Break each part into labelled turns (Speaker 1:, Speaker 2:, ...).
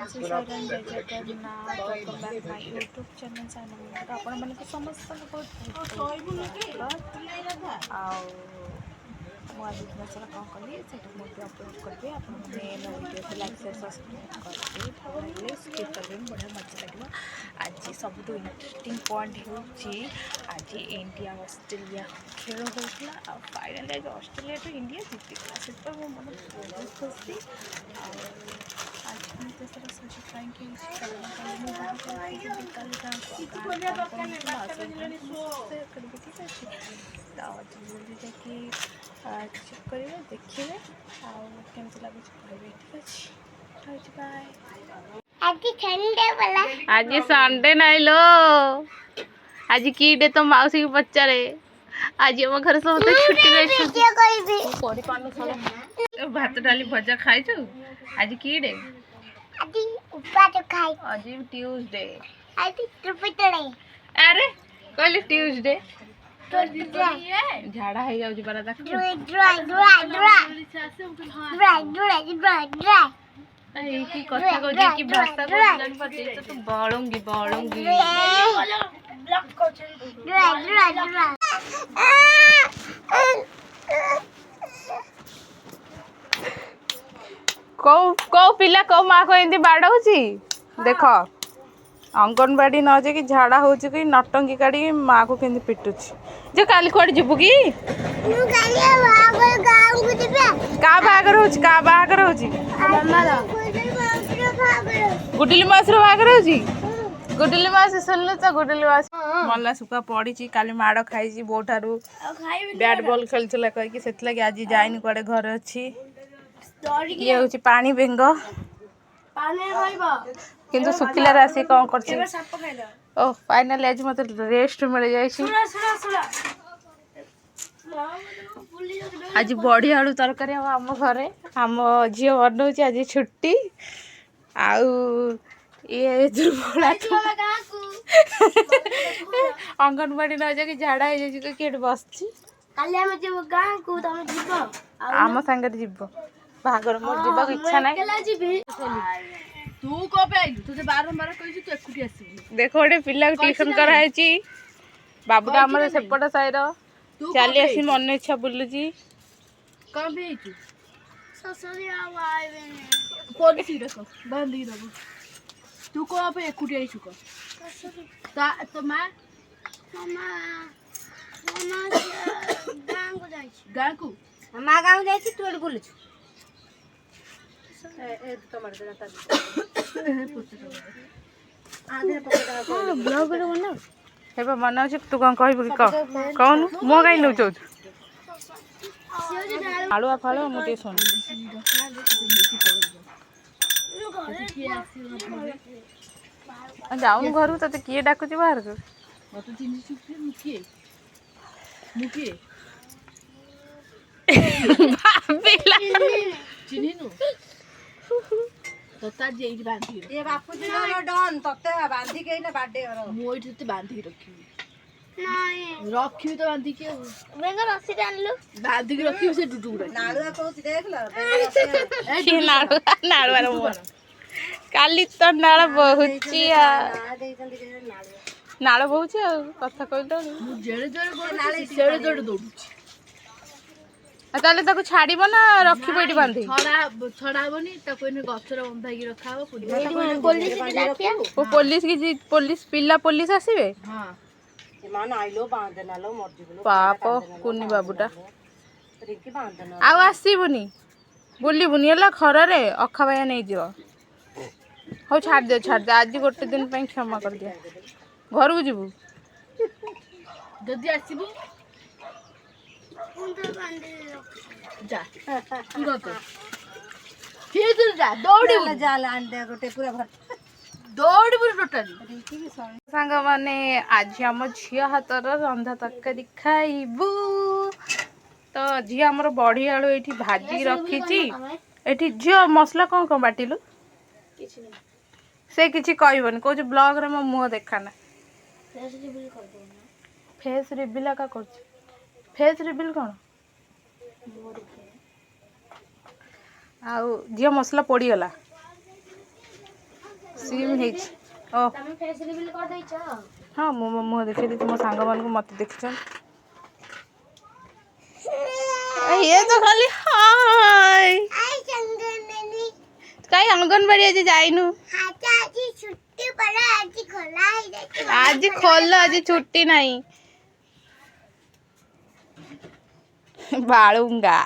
Speaker 1: श्री साईराम जय Jagannath welcome back my YouTube channel Sairam आपण मानक समस्त आज दिन सारा कौन कली से अपलोड करी आपको लाइक शेयर सब्सक्राइब करेंगे स्किप करेंगे बढ़िया मजा लगे। आज सब इंटरेस्टिंग पॉइंट होची आज इंडिया ऑस्ट्रेलिया खेल होता फाइनल आज ऑस्ट्रेलिया तो इंडिया जीतीला से मन बहुत खुशी। आज तो सारा सज ट्राइंग ठीक अच्छे जल्दी जाकि चेक करेंगे देखिए आमती लगुच कहे ठीक अच्छे बाय। आज संडे नाई लो आज की डे तो मौसी को पचारे आज आम घर सब छुट्टी भात डाली भजा खाई आज की डे आज ट्यूसडे अरे कहली ट्यूसडे झाड़ा है जाउची बारा देख की कथा को की भाषा को जान पड़े तो बळंगी बळंगी को पिला को माँ को एंती बाड़ौची देख अंगनवाड़ी न जे कि झाड़ा हो कि नटंकी काढ़ी माँ को केंती पिटुची जो काली कुआडे जीवु की का बागर होची का बागर होची गुडली मासर बागर होची गुडली मास सुनलु तो गुडली मास मल्ला सुखा पड़ी काली माड़ खाई बो ठारू बैट बॉल खेलुला कहीं से आज जाइनी कुआडे घर अच्छी ये हूँ पानी बेंग किंतु सुखिला राशि कौन कर ओ फाइनली आज मत रेस्ट मिल जाए आज बड़ी आलू तरकारी हम आम घरे आम झी बनाऊँ आज छुट्टी आउ ये अंगनवाड़ी न जाकि झाड़ा हो जाए बस आम सांगे जीव बाहागर मोर जीवा इच्छा नहीं तू को पे आइलु तुझे बारंबार कहि तू एकुटी आसी देखो ओडे पिल्ला को ट्यूशन करायची बाबूटा हमर सेपट साइर चली आसी मन इच्छा बुलुची कौन भी तू ससुरी आवे पुलिस देखो बांधी दबो तू को पे एकुटी आइछु को ता तो मां मामा गांव को जाइछि गांव को मां गांव जाइछि तू एड बुलुछु ब्लॉग बना हेबा मना तू कौन कह कौन मो कहीं नौ आलुआ फालुआ मुझे शुण जाऊन घर तो किए डाकुची बाहर को तोता जेई बांधी ए बापू जी न डन तते बांधी के ना बाडे हरो मोइ तते बांधी रखी नहीं रखी तो बांधी के बेंगा रस्सी डाललु बांधी के रखी से डुडुड़ा नाळुआ कहू देख ल ए नाळुआ नाळुआ रो मोर काली तो नाळ बहुची आ नाळ बहुची आ कथा कहलो जेड़े जेड़े नाळे सेड़े जेड़े दौड़ुची ताले ताको छाड़ीबो ना रखी बेटी बांधी छड़ाबोनी ताको ने गछर बंधाई की रखाबो पुलिस पिल्ला पुलिस आसीबे हां मान आइलो बांधना लो मर्जी बोलो पाप कुनी बाबूटा रिकी बांधना आ आसीबुनी बुलीबुनी हला खरा रे अखा भाया नहीं जियो हो छाड़ दे आज गोटे दिन पे क्षमा कर दिया घर को जीवु जदी आसीबु जा जा दौड़ी जा लांडे गोटे पूरा भर दौड़ी पूरा टोटली सांग माने आज आम झिया हाथर रंधा तरकारी खाइबू तो झिया हमर बड़ी आलू एठी भाजी रखीची एठी झिया मसला कौन कौन बाटिलु से किछि कहबन को ब्लॉग रे मो मुंह देखाना फेस रिवील का कर फेस रिवील कौन आउ झिया मसला पड़ीगला सिम हे ओ हाँ मो मुँह देखी तुम सांग मान मत देख ये तो खाली हाय कहीं अंगनबाड़ी आज जाइनु आज खोल आज छुट्टी नहीं बालूंगा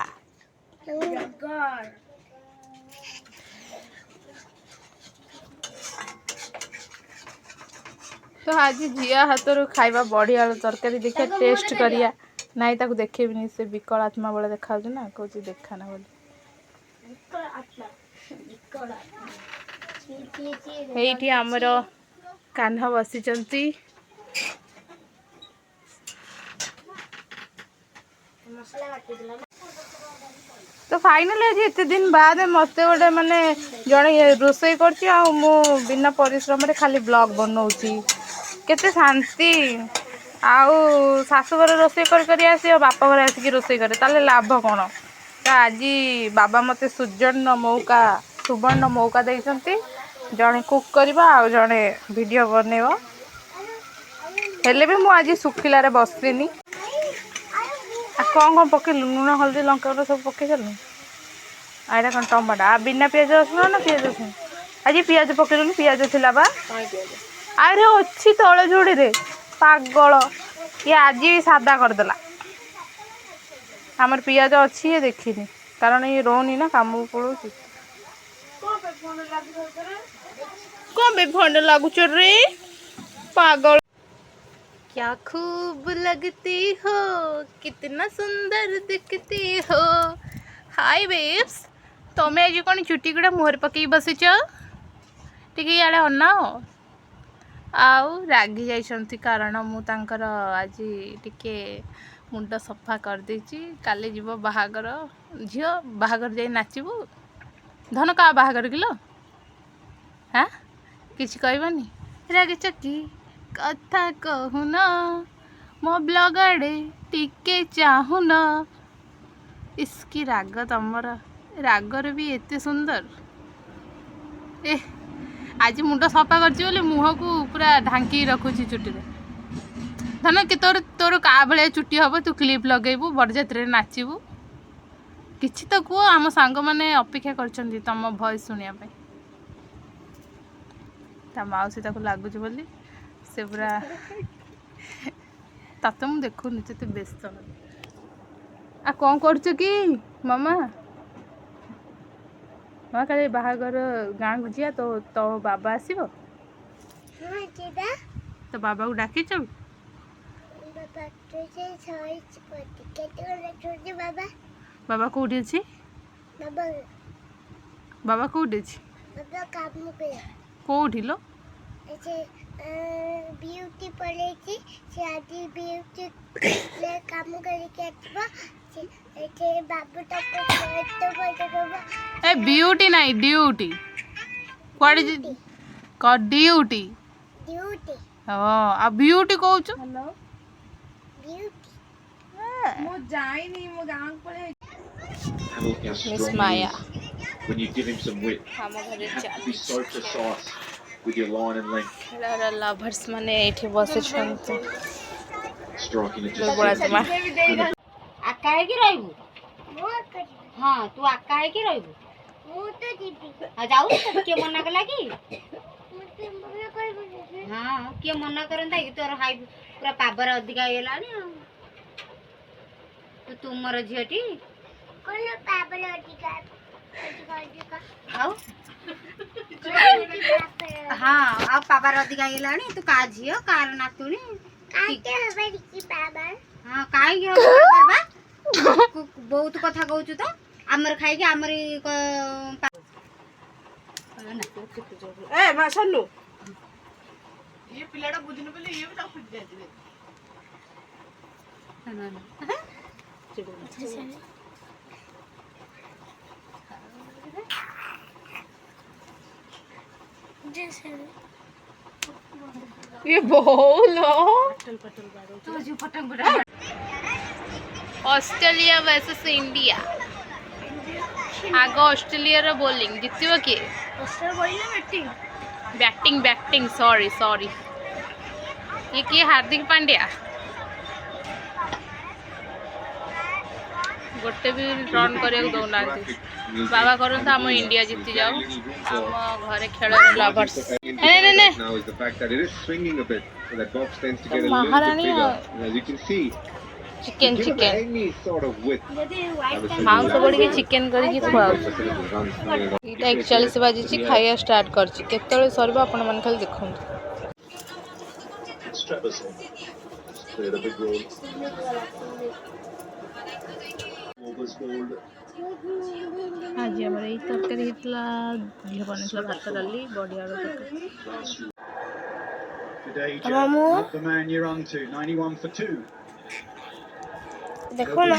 Speaker 1: तो आज झिया हाथ खाଇବା बढ़िया तरकारी देखिए टेस्ट करिया नाई ताको देखेबिनी से विकल आत्मा बेले देखा ना कौच देखाना बोली ये आमर कान्हा बसिचंती तो फाइनल आज एत दिन बाद मत गोटे माने जड़े रोसई कर बिना परिश्रम रे खाली ब्लॉग बनाऊँगी केते शांति आउ शाशुघर रोसई कर आसी बापा घर आसिक रोसई करे ताले लाभ कौन आज बाबा मते सुजर्ण मौका सुवर्ण मौका देइछंती जड़े कुक करबा आ जड़े वीडियो बनेबो हेले भी मु आज सुखिला रे बसलिनी आ कौन पकेलु लुण हल्दी लंका सब पके चलु आइटा कौन टमाटो आ बिना पियाज रसुण ना पियाज रसुण आज पियाज पकेलुनी पियाज थिला बा अरे अच्छी तले जोड़ी रे पागल ये आज भी सादा करदेला आमर पियाज अच्छी ये देखनी कारण ये रोनी ना काम पड़ो कौन बे फंड लगुच रे पागल क्या खूब लगती हो कितना सुंदर दिखती हो हाय बेब्स तमें आज कौन चुटी गुड़ा मुहर पकई बसीच टी इे अनाओ आउ रागी जाइछंती कारण मु तांकर आज टिके मुंड सफा कर देछि काले जीव बाहागर झियो बाहागर जाई नाचिबू धन का बाहागर किलो हाँ किछि कहबानी रागी चकी कथा कहून मो ब्लॉग आड़े टिके चाहून इसकी राग तमर रागर भी एते सुंदर ए आज मुंड सफा कर मुह को पूरा ढांकी रखुची चुटी धन कि तोर तोर का भाया चुटी हम तू क्लिप लगेबू बरजात्रे नाचबू किछि तो कह आम सांग मैंने अपेक्षा कर तुम वॉइस शुणा ता मौसी ताको लगुच बोली से पूरा तत मु देखुनी ते व्यस्त आ कौन कर कि मामा माँ कल बाहागर गाँ को जा तो तो बाबा आसब तो बाबा को डाकी बाबा कौटी अच्छी बाबा कौटी अच्छी कौटी लो
Speaker 2: ब्यूटी पड़ेगी से आदि ब्यूटी ले काम करके बाबू
Speaker 1: ए ब्यूटी नहीं ड्यूटी क्वाड क ड्यूटी
Speaker 2: ड्यूटी
Speaker 1: हां आ ब्यूटी कहउछ
Speaker 2: हेलो ब्यूटी
Speaker 1: मो जाइनी मो गांव पळे
Speaker 3: Miss
Speaker 1: miss Maya
Speaker 3: when you give him some width.
Speaker 1: हम घरे
Speaker 3: Be so precise with your line and length.
Speaker 1: Lara lovers माने एठी बसे छंत
Speaker 3: Striking it just
Speaker 1: बड़ा
Speaker 3: so
Speaker 1: तुमा
Speaker 4: आका है कि रहबू
Speaker 2: मो कर
Speaker 4: हाँ तू आका है कि रहबू
Speaker 2: मो तो दीदी
Speaker 4: आ जाऊ तो के मना कला कि
Speaker 2: मुझे मना कर
Speaker 4: हाँ के मना करंता कि तोर हाई पूरा पावर अधिका हेलानी तो तुमर झियटी
Speaker 2: कोन पापल अधिकार अधिकार
Speaker 4: आउ हाँ आ पावर अधिका हेलानी तू का झियो कार नातुनी
Speaker 2: काटे हमारी की बाबा
Speaker 4: हाँ काई के करबा बहुत कथा कहउछु तो हमर खाई के हमर
Speaker 1: ए मा सन्नु ये पिलाडा बुझिन पले ये भी ता फुट जाती ये बोलो
Speaker 4: तो जो पटंग गुड़ा
Speaker 1: ऑस्ट्रेलिया वर्सेस इंडिया आग ऑस्ट्रेलिया रो बॉलिंग जितबो के
Speaker 2: ऑस्ट्रेलिया बोलिए batting
Speaker 1: batting batting sorry sorry ये किए हार्दिक पांड्या गोटे भी रन करने दौना बाबा करते आम इंडिया जीति जाओ आम घरे खेल लवर्स महारानी चिकेन चिकेन मांस बड़ी चिकेन करके खुआ 41 बाजी खाइया स्टार्ट कर सरब आपण मन खाली देखो आज आम यही तरकारी होता झील बनता भात डाली बड़ी आलू तरकारी
Speaker 3: Today, Jack, not the man you're on to. 91 for 2.
Speaker 2: देखो ना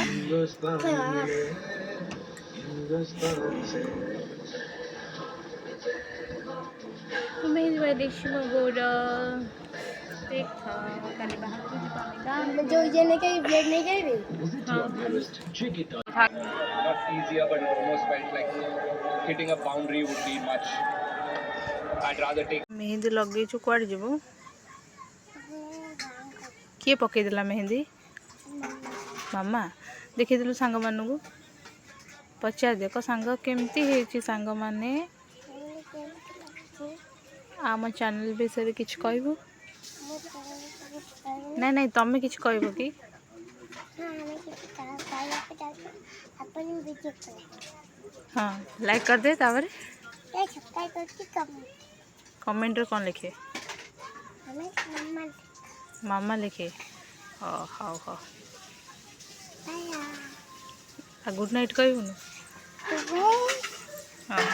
Speaker 1: मेरी वैदेशी गोरा देखा कल बाहर को जीवानी
Speaker 2: जो ये नहीं कही ब्लेड नहीं कही भी
Speaker 5: Not easier, but it almost felt like hitting a boundary would be much. I'd rather take.
Speaker 1: Mehndi लगे कुआड़े जीव किए पकईदेला मेहंदी मामा देखीलु सांग मानू पचार देख सांग केमती सांग माने आम चैनल विषय किछ कहबो नहीं नहीं तमें किछ कहबो कि हाँ लाइक कर दे तावरे कमेंट रे कौन लिखे मामा लिखे हाँ हाँ हाँ गुड नाइट कहबू हाँ